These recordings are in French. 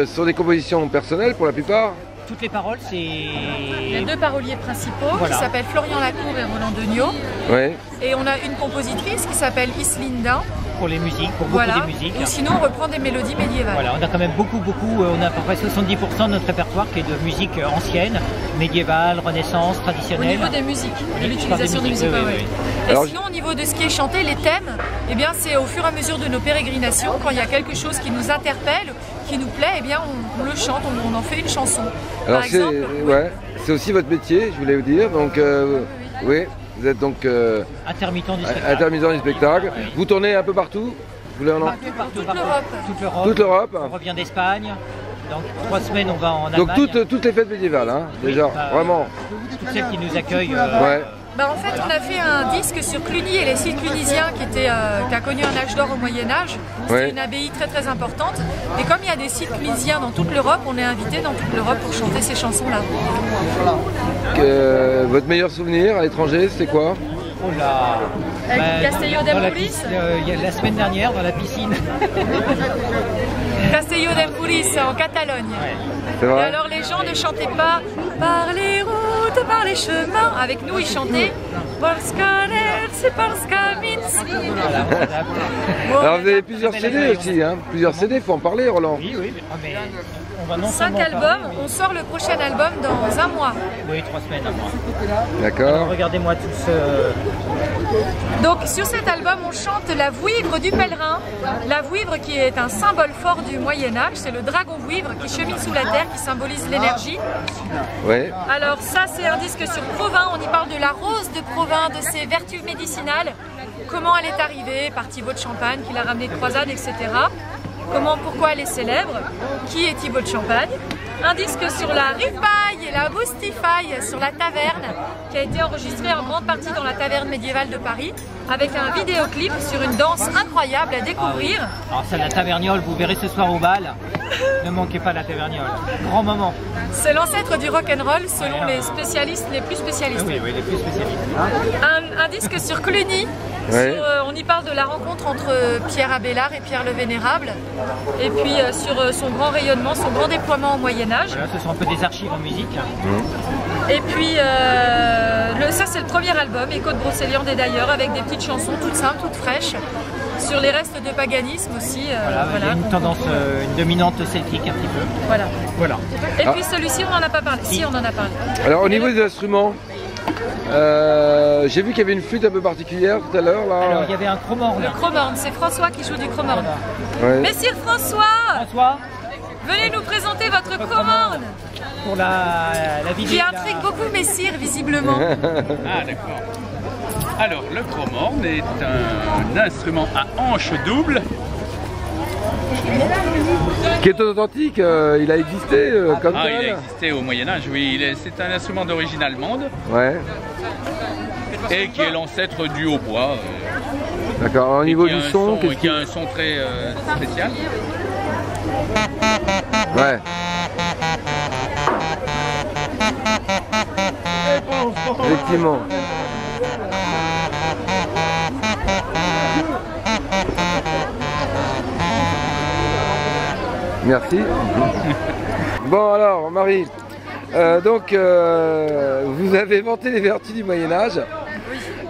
ce sont des compositions personnelles pour la plupart? Toutes les paroles, c'est... Il y a deux paroliers principaux voilà. Qui s'appellent Florian Lacour et Roland Degnaud. Ouais. Et on a une compositrice qui s'appelle Islinda. Pour les musiques, pour beaucoup Voilà. des musiques. Ou sinon on reprend des mélodies médiévales. Voilà, on a quand même beaucoup, on a à peu près 70% de notre répertoire qui est de musique ancienne, médiévale, renaissance, Au traditionnelle. niveau des musiques, de Oui, l'utilisation des musiques. oui, Ouais. oui. Et Alors, sinon au niveau de ce qui est chanté, les thèmes, eh bien c'est au fur et à mesure de nos pérégrinations, quand il y a quelque chose qui nous interpelle, qui nous plaît, eh bien on le chante, on en fait une chanson. Alors Par exemple, ouais, c'est aussi votre métier, je voulais vous dire. Donc oui, vous êtes donc Intermittent du spectacle. intermittent du spectacle. Oui. Vous tournez un peu partout? Vous voulez en... toute l'Europe. Toute l'Europe. Toute l'Europe. On revient d'Espagne. Donc 3 semaines, on va en Donc Allemagne. toutes les fêtes médiévales, hein, déjà, bah, vraiment. Toutes celles qui nous accueillent. Ouais. Bah en fait, on a fait un disque sur Cluny et les sites clunisiens qui a connu un âge d'or au Moyen-Âge. C'était Ouais. une abbaye très importante. Et comme il y a des sites clunisiens dans toute l'Europe, on est invité dans toute l'Europe pour chanter ces chansons-là. Votre meilleur souvenir à l'étranger, c'était quoi? Oh là. Avec Castello dans la d'Empúries. piscine, il y a la semaine dernière, dans la piscine. Castello d'Empúries en Catalogne. Ouais. C'est Et vrai? alors les gens ne chantaient pas par les routes, par les chemins. Avec nous, ils chantaient Polskanet, Polskamins. Voilà, voilà. Bon, Alors vous avez plusieurs belle CD expérience. aussi, hein? Plusieurs CD, faut en parler, Roland. Oui, mais on va non 5 seulement albums, parler, on sort le prochain album dans un mois. Oui, 3 semaines à moi. D'accord. Regardez-moi tout ce... Donc sur cet album, on chante la vouivre du pèlerin. La vouivre qui est un symbole fort du Moyen-Âge, c'est le dragon vouivre qui chemine sous la terre, qui symbolise l'énergie. Ouais. Alors ça, c'est un disque sur Provins, on y parle de la rose de Provins, de ses vertus médicinales, comment elle est arrivée, par Thibaut de Champagne, qui l'a ramenée de croisade, etc. Pourquoi elle est célèbre, qui est Thibaut de Champagne. Un disque sur la ripaille et la boustifaille, sur la taverne, qui a été enregistré en grande partie dans la taverne médiévale de Paris, avec un vidéoclip sur une danse incroyable à découvrir. Alors ça, la taverniole, vous verrez ce soir au bal. Ne manquez pas la taverniole. Grand moment. C'est l'ancêtre du rock'n'roll selon les spécialistes les plus spécialistes. Oui, les plus spécialistes. Un disque sur Cluny. Ouais. On y parle de la rencontre entre Pierre Abélard et Pierre le Vénérable. Et puis sur son grand rayonnement, son grand déploiement au Moyen-Âge. Voilà, ce sont un peu des archives en musique. Et puis ça c'est le premier album, Écho de Brocéliande et d'ailleurs, avec des petites chansons toutes simples, toutes fraîches. Sur les restes de paganisme aussi. Il y a une tendance, une dominante celtique un petit peu. Voilà. Voilà. Et puis celui-ci, on n'en a pas parlé. Si, on en a parlé. Alors au niveau des instruments, j'ai vu qu'il y avait une flûte un peu particulière tout à l'heure là. Alors il y avait un chromorne. Le chromorne, c'est François qui joue du chromorne. Ouais. Messire François, François, venez nous présenter votre chromorne, pour la vidéo. qui intrigue beaucoup Messire visiblement. Ah d'accord. Alors le chromorne est un instrument à hanche double. Qui est authentique, il a existé comme Ah, il a tel. existé au Moyen-Âge, oui. C'est un instrument d'origine allemande Ouais. et qui est l'ancêtre du hautbois. D'accord. Au Et niveau qui a du un son, et qui a un son très spécial. Ouais. Effectivement. Merci. Bon alors, Marie, vous avez vanté les vertus du Moyen-Âge.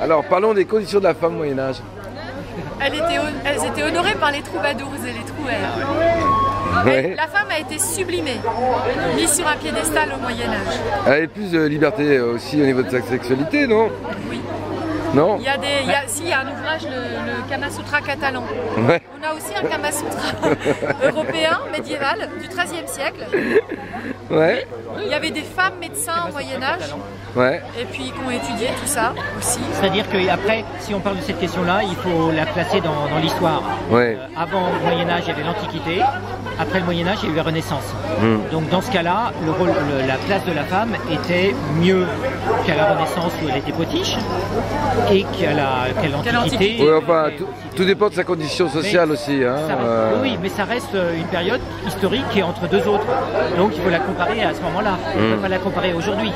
Alors parlons des conditions de la femme au Moyen-Âge. Elles étaient honorées par les troubadours et les trouères. Ouais. La femme a été sublimée, mise sur un piédestal au Moyen-Âge. Elle avait plus de liberté aussi au niveau de sa sexualité, non? Oui. Non? Il y a un ouvrage, le Kama Sutra catalan. Ouais. On a aussi un Kama Sutra européen, médiéval, du XIIIe siècle. Ouais. Il y avait des femmes médecins au Moyen-Âge, Ouais. et puis qui ont étudié tout ça aussi. C'est-à-dire qu'après, si on parle de cette question-là, il faut la placer dans l'histoire. Ouais. Avant le Moyen-Âge, il y avait l'Antiquité. Après le Moyen-Âge, il y a eu la Renaissance. Donc dans ce cas-là, la place de la femme était mieux qu'à la Renaissance où elle était potiche et qu'à l'Antiquité. Ouais, enfin, tout dépend de sa condition sociale aussi. Hein. Oui, mais ça reste une période historique qui est entre deux autres. Donc il faut la comparer à ce moment-là. On ne peut pas la comparer aujourd'hui.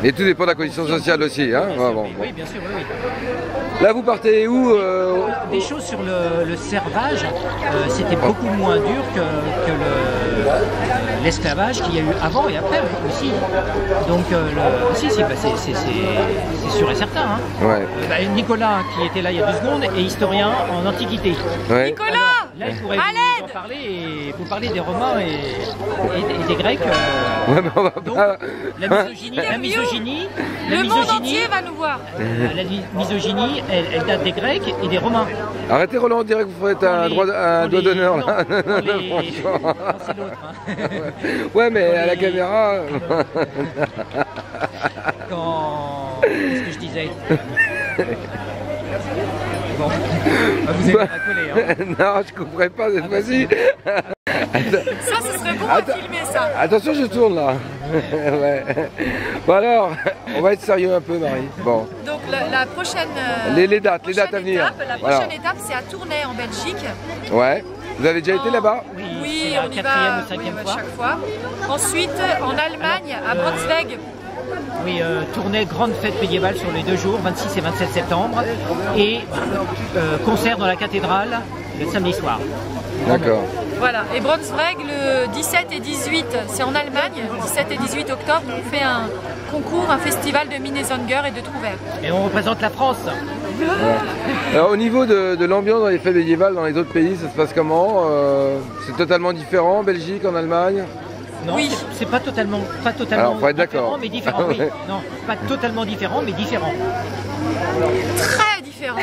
Et tout dépend de la condition sociale aussi. Hein. Bien sûr, oui, bien sûr, oui. Là, vous partez où Des choses sur le servage, c'était beaucoup moins dur que l'esclavage qu'il y a eu avant et après aussi. Donc, si, bah, c'est sûr et certain. Hein. Ouais. Bah, Nicolas, qui était là il y a 2 secondes, est historien en Antiquité. Ouais. Nicolas! Là, il pourrait vous parler des Romains et des Grecs. Ouais, mais on va Donc, pas... la misogynie, Le monde entier va nous voir. la misogynie, elle date des Grecs et des Romains. Arrêtez Roland, on dirait que vous faites un doigt d'honneur là. Franchement. C'est l'autre. Hein. Ouais, mais à la caméra... Qu'est-ce que je disais? Bon, vous allez m'accoler. Hein. Non, je ne comprends pas cette fois-ci. Ça, ce serait bon à filmer ça. Attention, je tourne là. Ouais. Bon alors, on va être sérieux un peu, Marie. Bon. Donc la prochaine... Les dates à venir. La prochaine étape, c'est à Tournai en Belgique. Ouais. Vous avez déjà été là-bas? Oui, on y va chaque fois. Ensuite, en Allemagne, à Braunschweig. Oui, tournée grande fête médiévale sur les 2 jours, 26 et 27 septembre, et concert dans la cathédrale le samedi soir. D'accord. Voilà, et Braunschweig le 17 et 18, c'est en Allemagne, 17 et 18 octobre, on fait un concours, un festival de Minnesänger et de Trouvères. Et on représente la France. Ouais. Alors au niveau de l'ambiance dans les fêtes médiévales dans les autres pays, ça se passe comment? C'est totalement différent, Belgique, en Allemagne? Non, oui. C'est pas totalement Alors, faut être différent, mais différent. Oui. Non, pas totalement différent, mais différent. Très différent.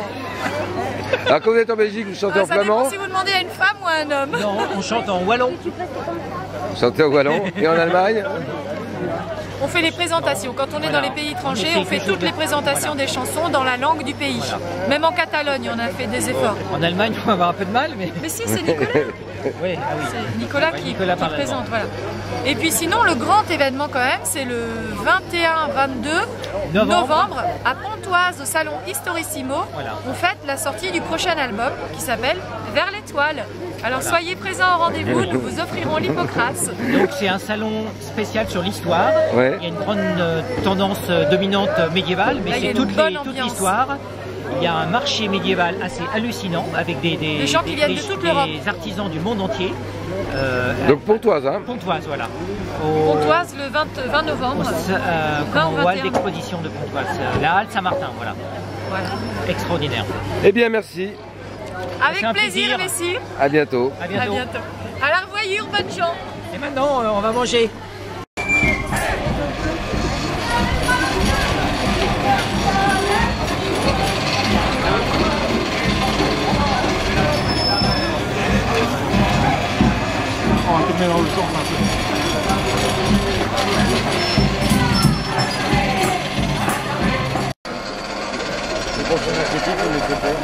Alors quand vous êtes en Belgique, vous chantez en Ça flamand? dépend si vous demandez à une femme ou à un homme. Non, on chante en wallon. Vous chantez en wallon. Et en Allemagne? On fait les présentations. Quand on est dans les pays étrangers, on fait toutes les présentations des chansons dans la langue du pays. Même en Catalogne, on a fait des efforts. En Allemagne, on va avoir un peu de mal, mais... Mais si, c'est Nicolas. Oui, ah oui. C'est Nicolas qui présente, voilà. Et puis sinon, le grand événement quand même, c'est le 21-22 novembre à Pontoise, au salon Historissimo. Voilà. On fête la sortie du prochain album qui s'appelle Vers l'étoile. Alors soyez présents au rendez-vous, nous vous offrirons l'Hippocrate. Donc c'est un salon spécial sur l'histoire. Ouais. Il y a une grande tendance dominante médiévale, mais c'est toute l'histoire. Il y a un marché médiéval assez hallucinant avec des gens qui viennent de toute l'Europe, des artisans du monde entier. Donc Pontoise, hein? Pontoise, voilà. Pontoise le 20 novembre. Au hall d'exposition de Pontoise, la halle Saint-Martin, voilà. Extraordinaire. Eh bien, merci. Avec plaisir, messieurs. À bientôt. À bientôt. À bientôt. À la revoyure, bonne chance. Et maintenant, on va manger. On va tourner dans le sens un peu. C'est pour son athlétique, on les fait.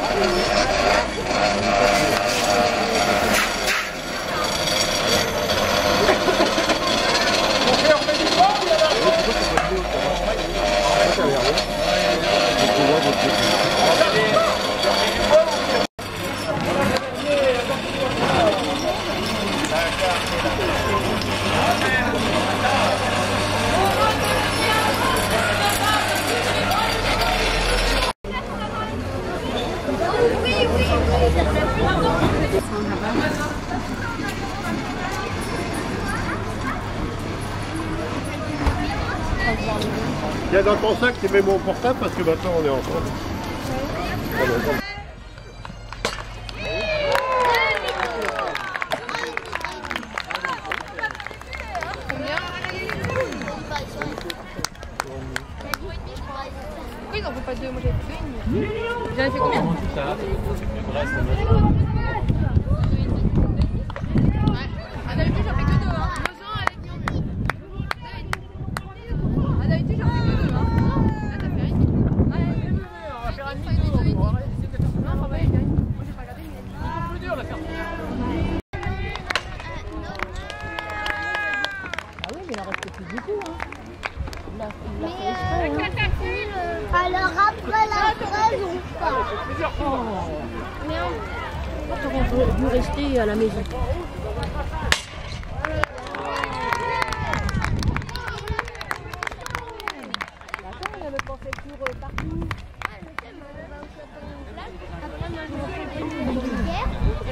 Il y a dans ton sac, tu mets mon portable parce que maintenant on est ensemble. Pourquoi ils n'en font pas deux? Moi j'avais fait une. J'en ai fait combien? D'habitude j'en fais que deux. D'habitude j'en fais que deux. Là t'as fait une. On va faire un demi. Non, on va pas y aller. Moi j'ai pas regardé, mais c'est plus dur la faire. Ah oui, mais il en reste plus beaucoup. Hein. Alors après la fraise, on part. Mais on aurait dû rester à la maison.